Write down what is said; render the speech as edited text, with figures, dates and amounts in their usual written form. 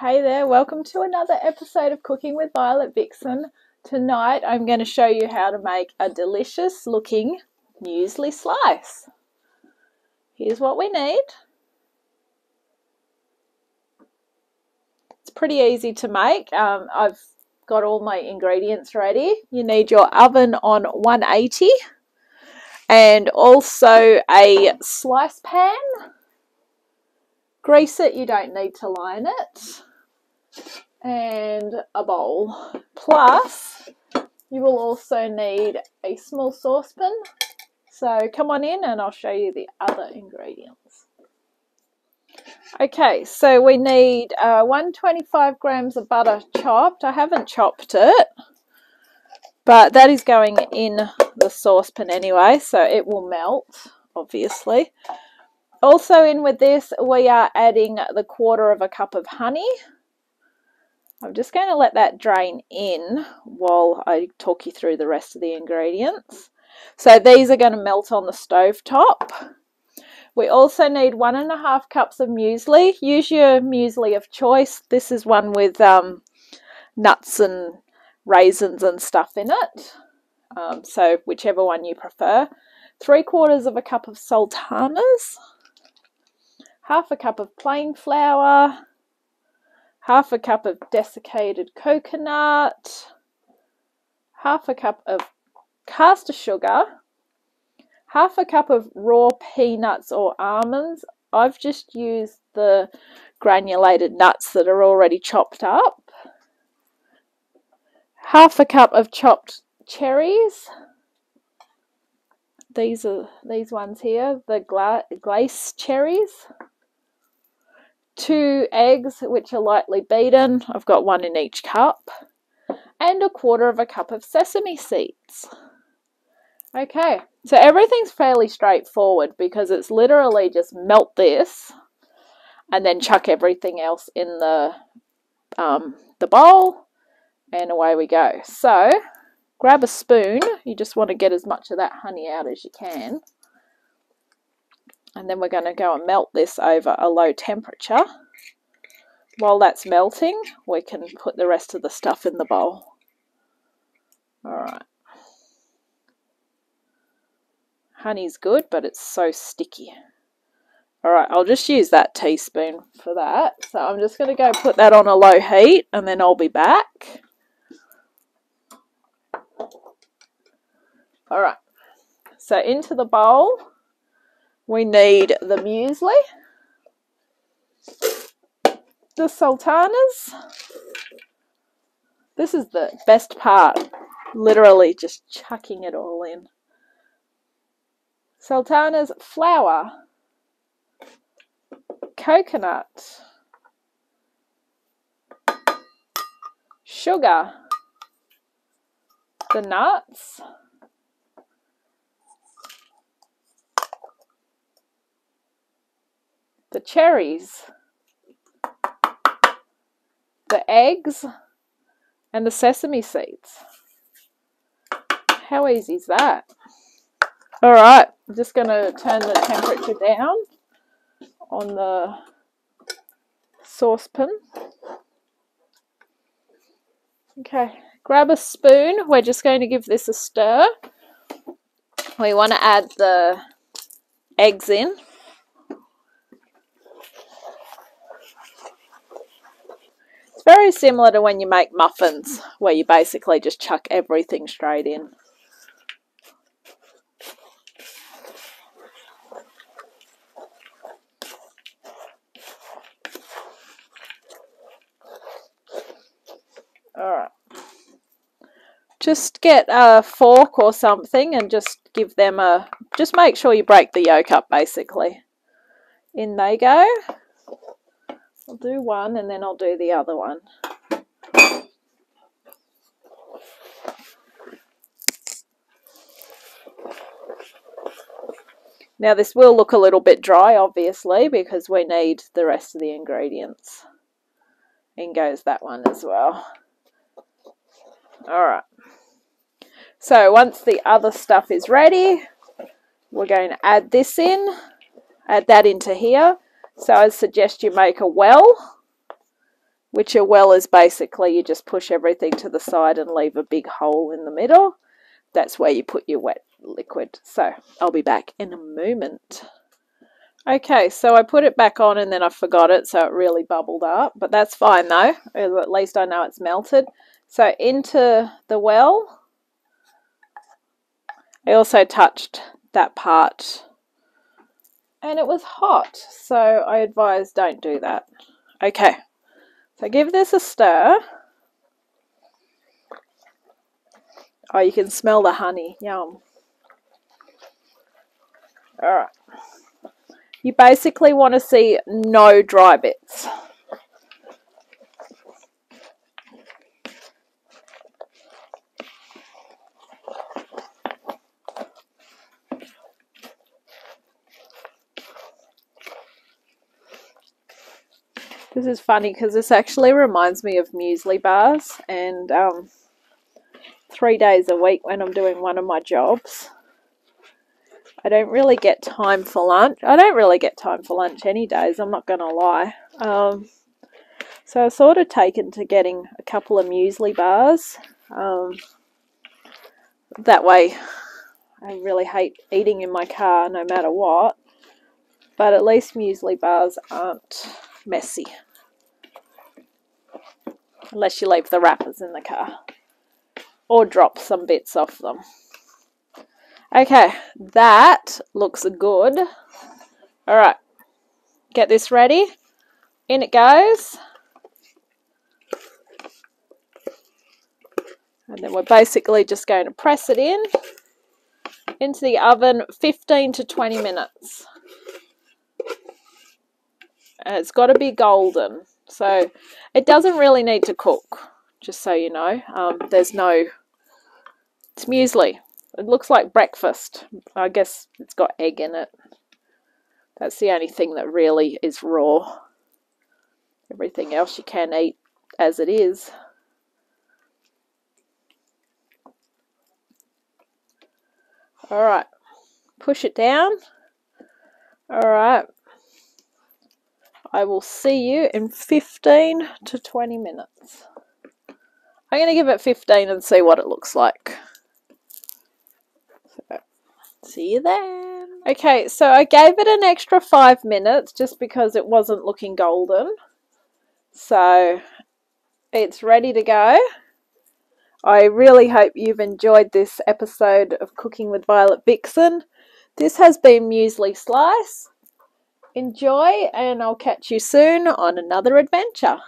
Hey there, welcome to another episode of Cooking with Violet Vixen. Tonight I'm going to show you how to make a delicious looking muesli slice. Here's what we need. It's pretty easy to make. I've got all my ingredients ready. You need your oven on 180 and also a slice pan. Grease it, you don't need to line it. And a bowl. Plus, you will also need a small saucepan. So come on in and I'll show you the other ingredients. Okay, so we need 125 grams of butter chopped. I haven't chopped it, but that is going in the saucepan anyway, so it will melt, obviously. Also in with this, we are adding the 1/4 cup of honey. I'm just going to let that drain in while I talk you through the rest of the ingredients. So these are going to melt on the stove top. We also need 1.5 cups of muesli. Use your muesli of choice. This is one with nuts and raisins and stuff in it. So whichever one you prefer. 3/4 cup of sultanas. 1/2 cup of plain flour. 1/2 cup of desiccated coconut, 1/2 cup of caster sugar, 1/2 cup of raw peanuts or almonds. I've just used the granulated nuts that are already chopped up. 1/2 cup of chopped cherries. These are these ones here, the glace cherries. 2 eggs, which are lightly beaten. I've got 1 in each cup. And 1/4 cup of sesame seeds. Okay, so everything's fairly straightforward because it's literally just melt this and then chuck everything else in the bowl and away we go. So grab a spoon. You just want to get as much of that honey out as you can. And then we're going to go and melt this over a low temperature. While that's melting, we can put the rest of the stuff in the bowl. Alright. Honey's good, but it's so sticky. Alright, I'll just use that teaspoon for that. So I'm just going to go put that on a low heat and then I'll be back. Alright, so into the bowl we need the muesli, the sultanas. This is the best part, literally just chucking it all in. Sultanas, flour, coconut, sugar, the nuts, the cherries, the eggs, and the sesame seeds. How easy is that? Alright, I'm just going to turn the temperature down on the saucepan. Okay, grab a spoon. We're just going to give this a stir. We want to add the eggs in. Very similar to when you make muffins, where you basically just chuck everything straight in. Alright. Just get a fork or something and just give them a... Just make sure you break the yolk up, basically. In they go. I'll do one and then I'll do the other one. Now this will look a little bit dry, obviously, because we need the rest of the ingredients. In goes that one as well. Alright. So once the other stuff is ready, we're going to add this in. Add that into here. So I suggest you make a well which a well is basically you just push everything to the side and leave a big hole in the middle. That's where you put your wet liquid. So I'll be back in a moment. Okay, so I put it back on and then I forgot it, so it really bubbled up. But that's fine though, at least I know it's melted. So into the well. I also touched that part and it was hot, so I advise don't do that. Okay, so give this a stir. Oh, you can smell the honey. Yum. Alright. You basically want to see no dry bits. This is funny because this actually reminds me of muesli bars, and 3 days a week when I'm doing one of my jobs, I don't really get time for lunch. I don't really get time for lunch any days, I'm not going to lie. So I've sort of taken to getting a couple of muesli bars. That way, I really hate eating in my car no matter what. But at least muesli bars aren't messy. Unless you leave the wrappers in the car. Or drop some bits off them. Okay, that looks good. Alright, get this ready. In it goes. And then we're basically just going to press it into the oven 15 to 20 minutes. And it's got to be golden. So it doesn't really need to cook, just so you know. It's muesli. It looks like breakfast. I guess it's got egg in it. That's the only thing that really is raw. Everything else you can eat as it is. Alright, push it down. Alright, I will see you in 15 to 20 minutes. I'm going to give it 15 and see what it looks like. So, see you then. Okay, so I gave it an extra 5 minutes just because it wasn't looking golden. So, it's ready to go. I really hope you've enjoyed this episode of Cooking with Violet Vixen. This has been Muesli Slice. Enjoy, and I'll catch you soon on another adventure.